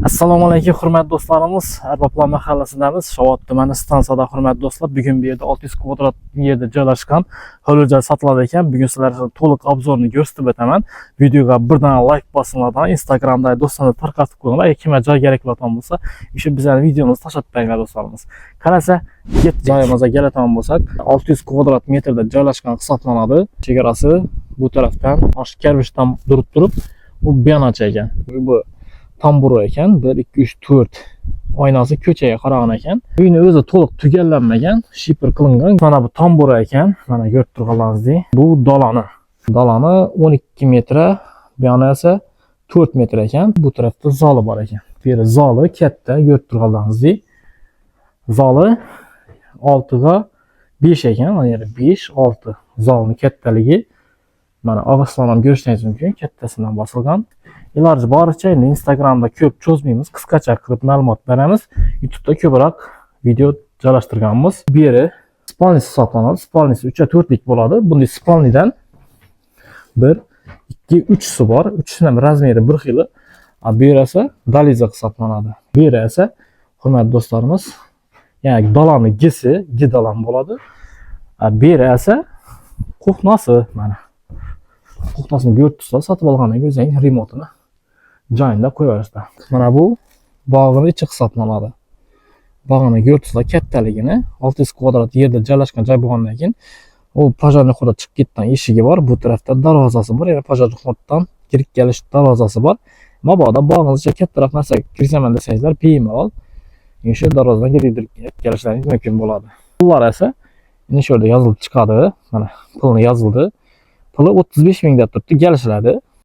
Assalomu alaykum hurmatli do'stlarimiz. Arboblar mahallasidamiz. Shovot tumani stansiyada hurmatli do'stlar. Bugun bu yerda 600 kvadrat yerda joylashgan hovli joy sotiladi ekan. Bugun sizlarga to'liq obzorni ko'rsatib o'taman. Videoga birdan like bosinglar, Instagramda do'stlarga tarqatib qo'yinglar. Kimga joy kerak bo'lsa, o'sha bizning videomizni tashlab qo'yinglar do'stlarimiz. Qarasa, joyimizga keladigan bo'lsak, 600 kvadrat metrda joylashgan hisoblanadi. Chegarasi bu tarafdan Oshkarvishdan turib, bu Benacha ekan. Bu tamburu ekan, 1 2 3 4 oynasi ko'chaga qaragan ekan. Uyni o'zi to'liq tugallanmagan, shipr qilingan. Mana bu tamburu ekan. Mana ko'rib turganingizdek, bu dolani. Dolani 12 metr, bu yana esa 4 metr ekan. Bu tarafda zoli bor ekan. Bu yer zoli katta, ko'rib turganingizdek. Zoli 6 ga 5 ekan, mana yer 5 6 zolning kattaligi. Mana og'izdan ham ko'rishingiz mumkin, kattasidan bosilgan. Iloji boricha endi Instagramda ko'p cho'zmaymiz, qisqacha qilib ma'lumot beramiz. YouTube'da ko'proq video joylashtirganmiz. Bu yeri spalnisi hisoblanadi. Spalnisi 3 ga 4 lik bo'ladi. Bunday spalnidan 1 2 3 si bor. 3 sining razmeri bir xil. Bu yer esa daliza hisoblanadi. Bu yer esa hurmatli do'stlarimiz, ya'ni dolani gisi, gidalan bo'ladi. Bu yer esa qo'hnasi mana. Qo'hnasini ko'rib sotib olgandan keyin o'zing remotini joyinda qo'yaverasizlar. Mana bu bog'ning ichi hisoblanadi. Bog'ni ko'ribsizlar kattaligini, 600 kvadrat yerda joylashgan joy bo'lgandan keyin u pojorniy xo'da chiqib ketgan eshigi bor, bu tarafda darvozasi bor, yana pojorniy xo'dadan kirib kelish darvozasi bor. Mabodo bog'ingizga kattaroq narsa kiraman desangizlar, bemalol o'sha darvozadan kirib kelishlaringiz mumkin bo'ladi. Pullar esa mana shu yerda yozilib chiqadi. Mana pulni yozildi. Puli 35 ming deb turibdi, kelishiladi.